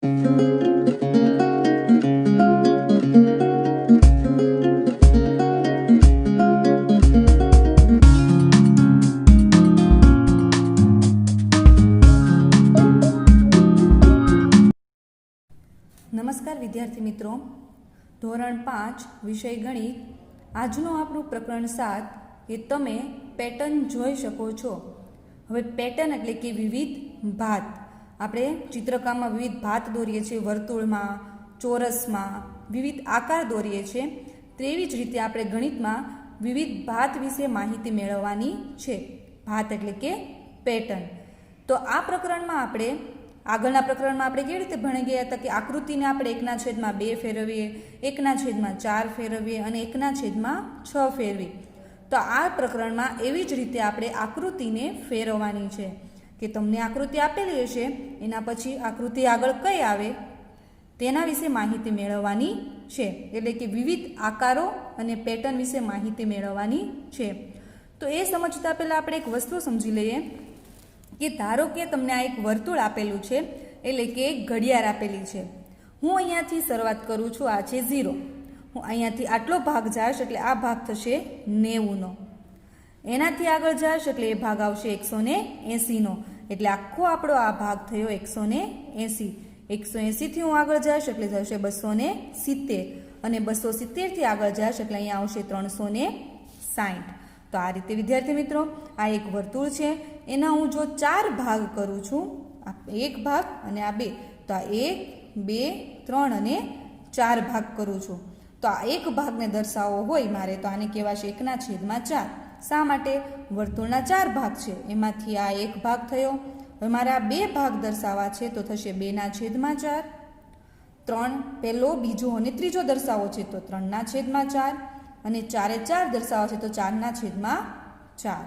નમસ્કાર વિદ્યાર્થી મિત્રો, ધોરણ 5 વિષય ગણિત. આજનું આપણું પ્રકરણ 7 એ તમે પેટર્ન જોઈ શકો છો. હવે પેટર્ન એટલે કે વિવિધ ભાત. આપણે ચિત્રકામમાં વિવિધ ભાત દોરીએ છીએ, વર્તુળમાં, ચોરસમાં વિવિધ આકાર દોરીએ છીએ. તેવી જ રીતે આપણે ગણિતમાં વિવિધ ભાત વિશે માહિતી મેળવવાની છે. ભાત એટલે કે પેટર્ન. તો આ પ્રકરણમાં આપણે આગળના પ્રકરણમાં આપણે કેવી રીતે ભણી ગયા હતા કે આકૃતિને આપણે 1/2 ફેરવીએ, 1/4 ફેરવીએ અને 1/6 ફેરવી. તો આ પ્રકરણમાં એવી જ રીતે આપણે આકૃતિને ફેરવવાની છે કે તમને આકૃતિ આપેલી હશે, એના પછી આકૃતિ આગળ કઈ આવે તેના વિશે માહિતી મેળવવાની છે. એટલે કે વિવિધ આકારો અને પેટર્ન વિશે માહિતી મેળવવાની છે. તો એ સમજતા પહેલાં આપણે એક વસ્તુ સમજી લઈએ કે ધારો કે તમને આ એક વર્તુળ આપેલું છે, એટલે કે એક ઘડિયાળ આપેલી છે. હું અહીંયાથી શરૂઆત કરું છું, આ છે 0. હું અહીંયાથી આટલો ભાગ જાશ એટલે આ ભાગ થશે 90નો. એનાથી આગળ જાશ એટલે એ ભાગ આવશે 180નો. એટલે આખો આપણો આ ભાગ થયો 180. 180થી હું આગળ જાશ એટલે થશે 270 અને 270થી આગળ જાશ એટલે અહીંયા આવશે 360. તો આ રીતે વિદ્યાર્થી મિત્રો આ એક વર્તુળ છે, એના હું જો 4 ભાગ કરું છું, આ એક ભાગ અને આ બે, તો આ 1, 2, 3 અને 4 ભાગ કરું છું. તો આ એક ભાગને દર્શાવવો હોય મારે તો આને કહેવાશે 1/4. શા માટે? વર્તુળના 4 ભાગ છે, એમાંથી આ એક ભાગ થયો. હવે મારે આ 2 ભાગ દર્શાવવા છે તો થશે 2/4. 3 પહેલો, બીજો અને ત્રીજો દર્શાવવો છે તો 3/4 અને 4 દર્શાવવા છે તો 4/4.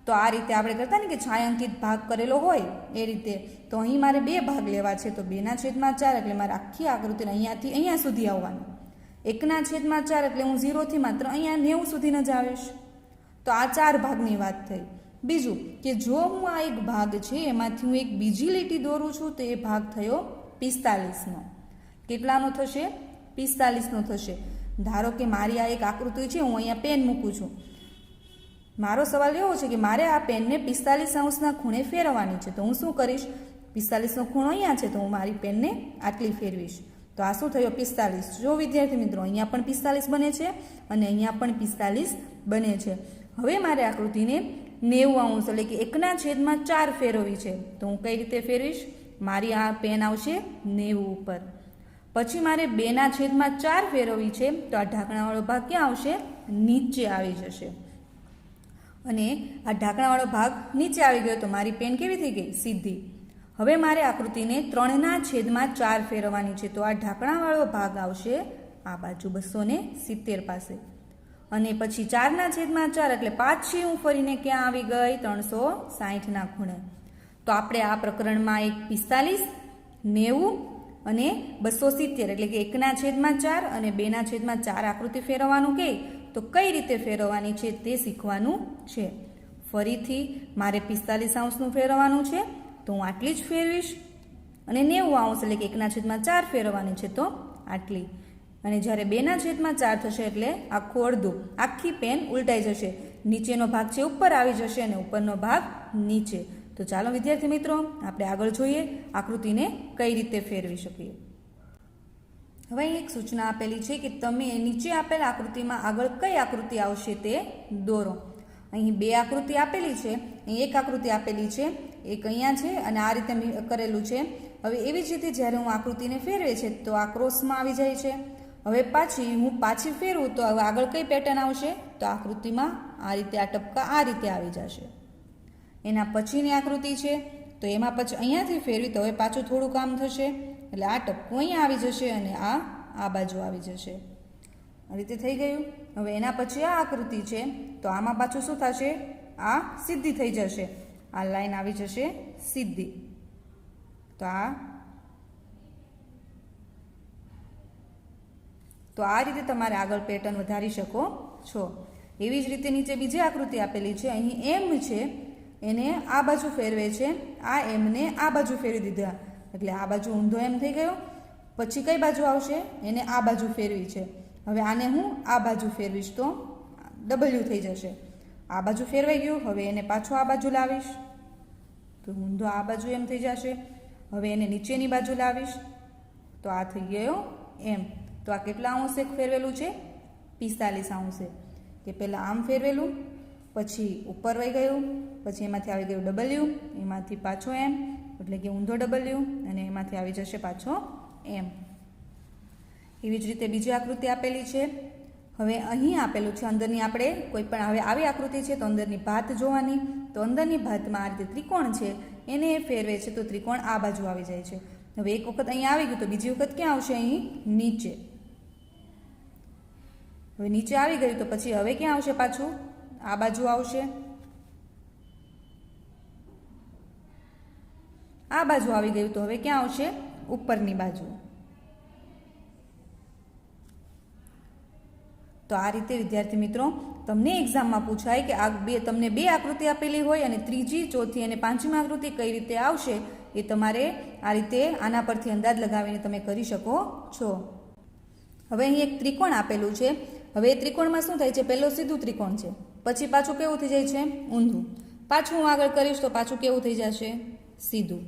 તો આ રીતે આપણે કરતા ને કે છાयांકિત ભાગ કરેલો હોય એ રીતે. તો અહીં મારે 2 ભાગ લેવા છે તો 2/4 એટલે મારે આખી આકૃતિને અહીંયાથી અહીંયા સુધી આવવાનું. 1/4 એટલે હું 0થી માત્ર અહીંયા 90 સુધી જ આવીશ. તો આ 4 ભાગની વાત થઈ. બીજું કે જો હું આ એક ભાગ છે એમાંથી હું એક બીજી લીટી દોરું છું તો એ ભાગ થયો 45નો. કેટલાનો થશે? 45નો થશે. ધારો કે મારી આ એક આકૃતિ છે, હું અહીંયા પેન મૂકું છું. મારો સવાલ એવો છે કે મારે આ પેનને 45° ખૂણે ફેરવવાની છે. તો હું શું કરીશ? 45નો ખૂણો અહીંયા છે તો હું મારી પેનને આટલી ફેરવીશ. તો આ શું થયો? 45. જો વિદ્યાર્થી મિત્રો અહીંયા પણ 45 બને છે અને અહીંયા પણ 45 બને છે. હવે મારે આકૃતિને 90° એટલે કે 1/4 ફેરવવી છે. તો હું કઈ રીતે ફેરવીશ? મારી આ પેન આવશે 90 ઉપર. પછી મારે 2/4 ફેરવવી છે તો આ ઢાંકણાવાળો ભાગ ક્યાં આવશે? નીચે આવી જશે. અને આ ઢાંકણાવાળો ભાગ નીચે આવી ગયો તો મારી પેન કેવી થઈ ગઈ? સીધી. હવે મારે આકૃતિને 3/4 ફેરવવાની છે તો આ ઢાંકણાવાળો ભાગ આવશે આ બાજુ 270 પાસે. અને પછી 4/4 એટલે પાછી હું ફરીને ક્યાં આવી ગઈ? 360ના ખૂણે. તો આપણે આ પ્રકરણમાં એક 45, 90 અને 270 એટલે કે 1/4 અને 2/4 આકૃતિ ફેરવવાનું કે તો કઈ રીતે ફેરવવાની છે તે શીખવાનું છે. ફરીથી મારે 45°નું ફેરવવાનું છે તો હું આટલી જ ફેરવીશ. અને 90° એટલે કે 1/4 ફેરવવાની છે તો આટલી. અને જ્યારે 2/4 થશે એટલે આખું અડધું, આખી પેન ઉલટાઈ જશે. નીચેનો ભાગ છે ઉપર આવી જશે અને ઉપરનો ભાગ નીચે. તો ચાલો વિદ્યાર્થી મિત્રો આપણે આગળ જોઈએ આકૃતિને કઈ રીતે ફેરવી શકીએ. હવે એક સૂચના આપેલી છે કે તમે નીચે આપેલ આકૃતિમાં આગળ કઈ આકૃતિ આવશે તે દોરો. અહીં 2 આકૃતિ આપેલી છે, અહીં એક આકૃતિ આપેલી છે, એક અહીંયા છે અને આ રીતે કરેલું છે. હવે એવી જ રીતે જ્યારે હું આકૃતિને ફેરવે છે તો આ ક્રોસમાં આવી જાય છે. હવે હું પાછી ફેરવું તો હવે આગળ કઈ પેટર્ન આવશે? તો આકૃતિમાં આ રીતે આ ટપકા આ રીતે આવી જશે. એના પછીની આકૃતિ છે તો એમાં પછી અહીંયાથી ફેરવી તો હવે પાછું થોડું કામ થશે એટલે આ ટપકું અહીંયા આવી જશે અને આ બાજુ આવી જશે. આ રીતે થઈ ગયું. હવે એના પછી આ આકૃતિ છે તો આમાં પાછું શું થશે? આ સીધી થઈ જશે. આ લાઈન આવી જશે સીધી. તો આ રીતે તમારે આગળ પેટર્ન વધારી શકો છો. એવી જ રીતે નીચે બીજી આકૃતિ આપેલી છે. અહીં એમ છે એને આ બાજુ ફેરવે છે, આ એમને આ બાજુ ફેરવી દીધા. એટલે આ બાજુ ઊંધો એમ થઈ ગયો. પછી કઈ બાજુ આવશે? એને આ બાજુ ફેરવી છે. હવે આને હું આ બાજુ ફેરવીશ તો ડબલ્યુ થઈ જશે. આ બાજુ ફેરવાઈ ગયું. હવે એને પાછો આ બાજુ લાવીશ તો ઊંધો આ બાજુ એમ થઈ જશે. હવે એને નીચેની બાજુ લાવીશ તો આ થઈ ગયો એમ. તો આ કેટલા અંશે ફેરવેલું છે? 45 અંશે. કે પહેલાં આમ ફેરવેલું, પછી ઉપર વહી ગયું, પછી એમાંથી આવી ગયું ડબલ્યુ, એમાંથી પાછો એમ, એટલે કે ઊંધો ડબલ્યુ, અને એમાંથી આવી જશે પાછો એમ. એવી જ રીતે બીજી આકૃતિ આપેલી છે. હવે અહીં આપેલું છે અંદરની, આપણે કોઈ પણ હવે આવી આકૃતિ છે તો અંદરની ભાત જોવાની. તો અંદરની ભાતમાં આ રીતે ત્રિકોણ છે એને ફેરવે છે તો ત્રિકોણ આ બાજુ આવી જાય છે. હવે એક વખત અહીં આવી ગયું તો બીજી વખત ક્યાં આવશે? અહીં નીચે. હવે નીચે આવી ગયું તો પછી હવે ક્યાં આવશે? પાછું આ બાજુ આવશે. આ બાજુ આવી ગયું તો હવે ક્યાં આવશે? ઉપરની બાજુ. તો આ રીતે વિદ્યાર્થી મિત્રો તમને એક્ઝામમાં પૂછાય કે આ તમને બે આકૃતિ આપેલી હોય અને ત્રીજી, ચોથી અને પાંચમી આકૃતિ કઈ રીતે આવશે એ તમારે આ રીતે આના પરથી અંદાજ લગાવીને તમે કરી શકો છો. હવે અહીં એક ત્રિકોણ આપેલું છે. હવે એ ત્રિકોણમાં શું થાય છે? પહેલો સીધું ત્રિકોણ છે, પછી પાછું કેવું થઈ જાય છે? ઊંધું. પાછું હું આગળ કરીશ તો પાછું કેવું થઈ જશે? સીધું.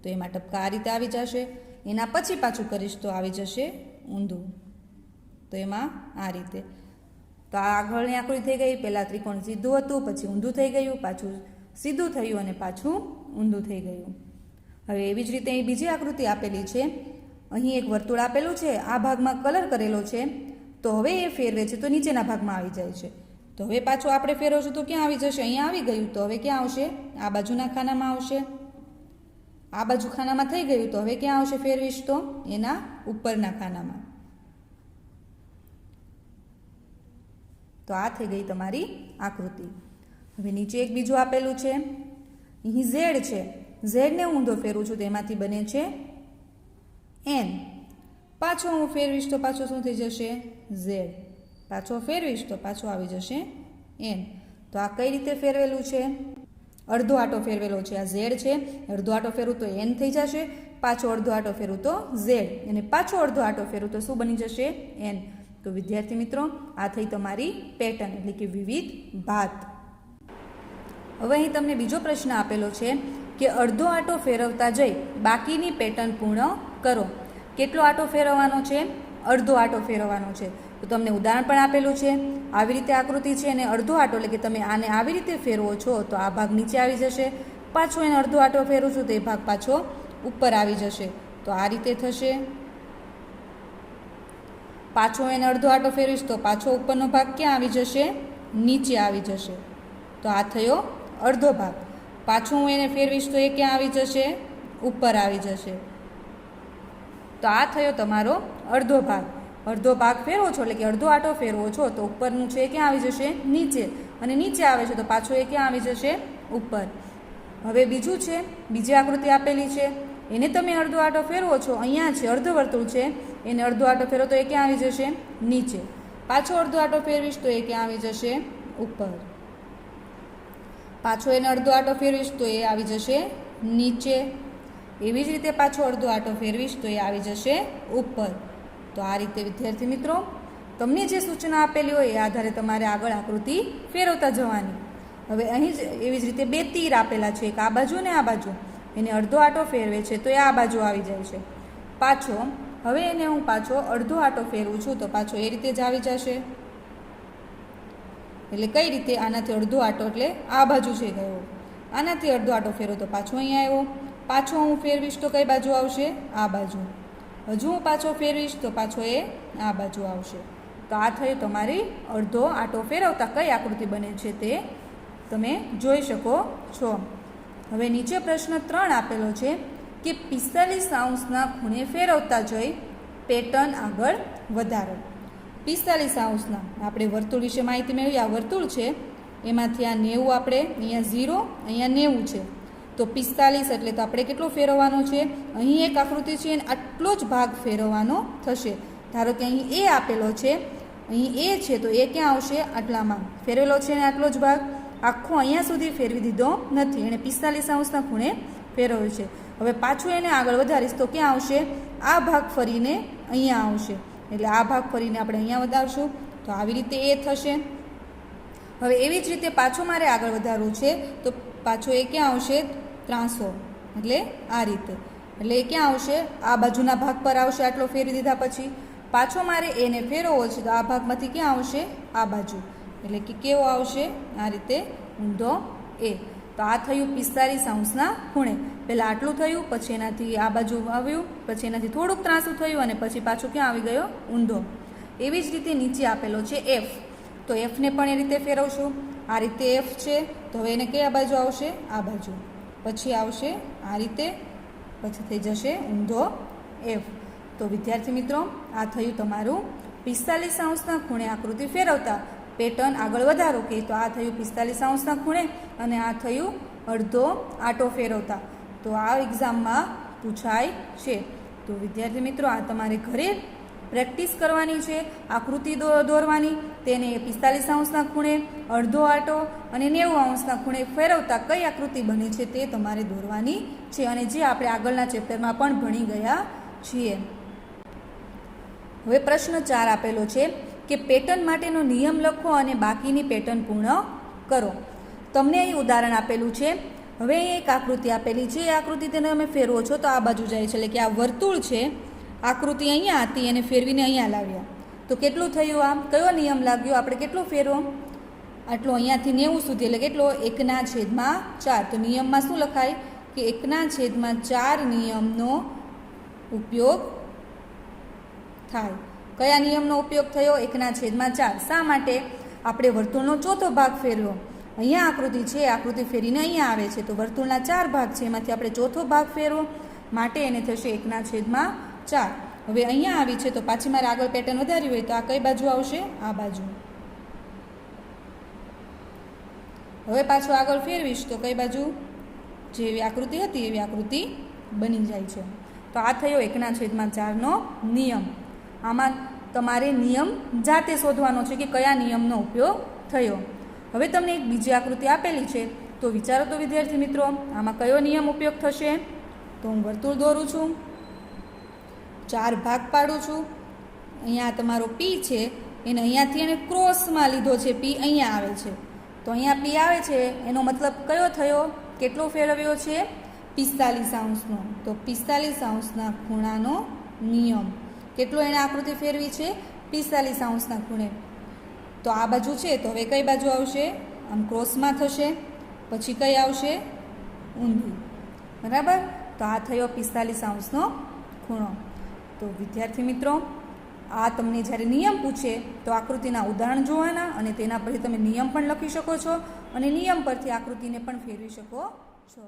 તો એમાં ટપકા આ રીતે આવી જશે. એના પછી પાછું કરીશ તો આવી જશે ઊંધું. તો એમાં આ રીતે. તો આ આગળની આકૃતિ થઈ ગઈ. પહેલાં ત્રિકોણ સીધું હતું, પછી ઊંધું થઈ ગયું, પાછું સીધું થયું અને પાછું ઊંધું થઈ ગયું. હવે એવી જ રીતે અહીં બીજી આકૃતિ આપેલી છે. અહીં એક વર્તુળ આપેલું છે, આ ભાગમાં કલર કરેલો છે. તો હવે એ ફેરવે છે તો નીચેના ભાગમાં આવી જાય છે. તો હવે પાછું આપણે ફેરવશું તો ક્યાં આવી જશે? અહીંયા આવી ગયું તો હવે ક્યાં આવશે? આ બાજુના ખાનામાં આવશે. આ બાજુ ખાનામાં થઈ ગયું તો હવે ક્યાં આવશે? ફેરવીશ તો એના ઉપરના ખાનામાં. તો આ થઈ ગઈ તમારી આકૃતિ. હવે નીચે એક બીજું આપેલું છે. અહીં ઝેડ છે. ઝેડને ઊંધો ફેરવું છું તો એમાંથી બને છે એન. પાછો હું ફેરવીશ તો પાછો શું થઈ જશે? ઝેડ. પાછો ફેરવીશ તો પાછો આવી જશે એન. તો આ કઈ રીતે ફેરવેલું છે? અડધો આટો ફેરવેલો છે. આ ઝેડ છે, અડધો આટો ફેરવું તો એન થઈ જશે. પાછો અડધો આટો ફેરવું તો ઝેડ, અને પાછો અડધો આટો ફેરવું તો શું બની જશે? એન. તો વિદ્યાર્થી મિત્રો આ થઈ તમારી પેટર્ન, એટલે કે વિવિધ ભાત. હવે અહીં તમને બીજો પ્રશ્ન આપેલો છે કે અડધો આટો ફેરવતા જઈ બાકીની પેટર્ન પૂર્ણ કરો. કેટલો આટો ફેરવવાનો છે? અડધો આટો ફેરવવાનો છે. તો તમને ઉદાહરણ પણ આપેલું છે. આવી રીતે આકૃતિ છે અને અડધો આટો, એટલે કે તમે આને આવી રીતે ફેરવો છો તો આ ભાગ નીચે આવી જશે. પાછો એને અડધો આટો ફેરવું છું તો એ ભાગ પાછો ઉપર આવી જશે. તો આ રીતે થશે. પાછો એને અડધો આટો ફેરવીશ તો પાછો ઉપરનો ભાગ ક્યાં આવી જશે? નીચે આવી જશે. તો આ થયો અડધો ભાગ. પાછું હું એને ફેરવીશ તો એ ક્યાં આવી જશે? ઉપર આવી જશે. તો આ થયો તમારો અડધો ભાગ. અડધો ભાગ ફેરવો છો એટલે કે અડધો આટો ફેરવો છો તો ઉપરનું છે એ ક્યાં આવી જશે? નીચે. અને નીચે આવે છે તો પાછો એ ક્યાં આવી જશે? ઉપર. હવે બીજું છે, બીજી આકૃતિ આપેલી છે. એને તમે અડધો આટો ફેરવો છો, અહીંયા છે અર્ધ વર્તુળ છે, એને અડધો આટો ફેરવો તો એ ક્યાં આવી જશે? નીચે. પાછો અડધો આટો ફેરવીશ તો એ ક્યાં આવી જશે? ઉપર. પાછો એને અડધો આટો ફેરવીશ તો એ આવી જશે નીચે. એવી જ રીતે પાછો અડધો આટો ફેરવીશ તો એ આવી જશે ઉપર. તો આ રીતે વિદ્યાર્થી મિત્રો તમને જે સૂચના આપેલી હોય એ આધારે તમારે આગળ આકૃતિ ફેરવતા જવાની. હવે અહીં જ એવી જ રીતે બે તીર આપેલા છે, એક આ બાજુ ને આ બાજુ. એને અડધો આટો ફેરવે છે તો એ આ બાજુ આવી જાય છે. પાછો હવે એને હું પાછો અડધો આટો ફેરવું છું તો પાછો એ રીતે જ આવી જશે. એટલે કઈ રીતે? આનાથી અડધો આટો એટલે આ બાજુ છે ગયો. આનાથી અડધો આટો ફેરવો તો પાછો અહીંયા આવ્યો. પાછો હું ફેરવીશ તો કઈ બાજુ આવશે? આ બાજુ. હજુ હું પાછો ફેરવીશ તો પાછો એ આ બાજુ આવશે. તો આ થયું તમારી અડધો આટો ફેરવતા કઈ આકૃતિ બને છે તે તમે જોઈ શકો છો. હવે નીચે પ્રશ્ન 3 આપેલો છે કે 45° ખૂણે ફેરવતા જઈ પેટર્ન આગળ વધારો. 45° આપણે વર્તુળ વિશે માહિતી મેળવી. આ વર્તુળ છે, એમાંથી આ 90 આપણે અહીંયા 0, અહીંયા 90 છે. તો 45 એટલે તો આપણે કેટલો ફેરવવાનો છે? અહીં એક આકૃતિ છે અને આટલો જ ભાગ ફેરવવાનો થશે. ધારો કે અહીં એ આપેલો છે, અહીં એ છે તો એ ક્યાં આવશે? આટલામાં ફેરવેલો છે ને આટલો જ ભાગ આખો અહીંયા સુધી ફેરવી દીધો નથી. એણે 45° ખૂણે ફેરવ્યો છે. હવે પાછું એને આગળ વધારીશ તો ક્યાં આવશે? આ ભાગ ફરીને અહીંયા આવશે, એટલે આ ભાગ ફરીને આપણે અહીંયા વધારશું, તો આવી રીતે એ થશે. હવે એવી જ રીતે પાછું મારે આગળ વધારવું છે, તો પાછો એ ક્યાં આવશે? 300, એટલે આ રીતે. એટલે એ ક્યાં આવશે? આ બાજુના ભાગ પર આવશે. આટલો ફેરવી દીધા પછી પાછો મારે એને ફેરવવો છે, તો આ ભાગમાંથી ક્યાં આવશે? આ બાજુ. એટલે કે કેવો આવશે? આ રીતે ઊંધો એ. તો આ થયું 45 ખૂણે. પહેલાં આટલું થયું, પછી એનાથી આ બાજુ આવ્યું, પછી એનાથી થોડુંક ત્રાંસું થયું અને પછી પાછું ક્યાં આવી ગયો? ઊંધો. એવી જ રીતે નીચે આપેલો છે એફ, તો એફને પણ એ રીતે ફેરવશું. આ રીતે એફ છે, તો હવે એને કયા બાજુ આવશે? આ બાજુ. પછી આવશે આ રીતે, પછી થઈ જશે ઊંધો એફ. તો વિદ્યાર્થી મિત્રો, આ થયું તમારું 45 ખૂણે આકૃતિ ફેરવતા પેટર્ન આગળ વધારો કે. તો આ થયું 45 ખૂણે અને આ થયું અડધો આંટો ફેરવતા. તો આ એક્ઝામમાં પૂછાય છે. તો વિદ્યાર્થી મિત્રો, આ તમારે ઘરે પ્રેક્ટિસ કરવાની છે. આકૃતિ દોરવાની, તેને 45 ખૂણે, અડધો આંટો અને 90 ખૂણે ફેરવતા કઈ આકૃતિ બને છે તે તમારે દોરવાની છે, અને જે આપણે આગળના ચેપ્ટરમાં પણ ભણી ગયા છીએ. હવે પ્રશ્ન 4 આપેલો છે કે પેટર્ન માટેનો નિયમ લખો અને બાકીની પેટર્ન પૂર્ણ કરો. તમને અહીં ઉદાહરણ આપેલું છે. હવે એક આકૃતિ આપેલી છે, એ આકૃતિ તેને તમે ફેરવો છો તો આ બાજુ જાય છે, એટલે કે આ વર્તુળ છે. આકૃતિ અહીંયા હતી એને ફેરવીને અહીંયા લાવ્યા, તો કેટલું થયું? આમ કયો નિયમ લાગ્યો? આપણે કેટલું ફેરવો? આટલો અહીંયાથી 90 સુધી, એટલે કેટલો? 1/4. તો નિયમમાં શું લખાય કે 1/4 નિયમનો ઉપયોગ થાય. કયા નિયમનો ઉપયોગ થયો? 1/4. શા માટે? આપણે વર્તુળનો ચોથો ભાગ ફેરવ્યો. અહીંયા આકૃતિ છે, આકૃતિ ફેરીને અહીંયા આવે છે, તો વર્તુળના 4 ભાગ છે, એમાંથી આપણે ચોથો ભાગ ફેરવો માટે એને થશે 1/4. હવે અહીંયા આવી છે, તો પાછી મારે આગળ પેટર્ન વધારવી હોય તો આ કઈ બાજુ આવશે? આ બાજુ. હવે પાછું આગળ ફેરવીશ તો કઈ બાજુ? જેવી આકૃતિ હતી એવી આકૃતિ બની જાય છે. તો આ થયો 1/4નો નિયમ. આમાં તમારે નિયમ જાતે શોધવાનો છે કે કયા નિયમનો ઉપયોગ થયો. હવે તમને એક બીજી આકૃતિ આપેલી છે, તો વિચારો તો વિદ્યાર્થી મિત્રો, આમાં કયો નિયમ ઉપયોગ થશે? તો હું વર્તુળ દોરું છું, 4 ભાગ પાડું છું. અહીંયા તમારો પી છે, એને અહીંયાથી એને ક્રોસમાં લીધો છે. પી અહીંયા આવે છે, તો અહીંયા પી આવે છે, એનો મતલબ કયો થયો? કેટલો ફેરવ્યો છે? 45°નો. તો 45° ખૂણાનો નિયમ. કેટલો એને આકૃતિ ફેરવી છે? 45° ખૂણે. તો આ બાજુ છે, તો હવે કઈ બાજુ આવશે? આમ ક્રોસમાં થશે, પછી કઈ આવશે? ઊંધી. બરાબર. તો આ થયો 45°નો ખૂણો. તો વિદ્યાર્થી મિત્રો, આ તમને જ્યારે નિયમ પૂછે તો આકૃતિના ઉદાહરણ જોવાના અને તેના પરથી તમે નિયમ પણ લખી શકો છો અને નિયમ પરથી આકૃતિને પણ ફેરવી શકો છો.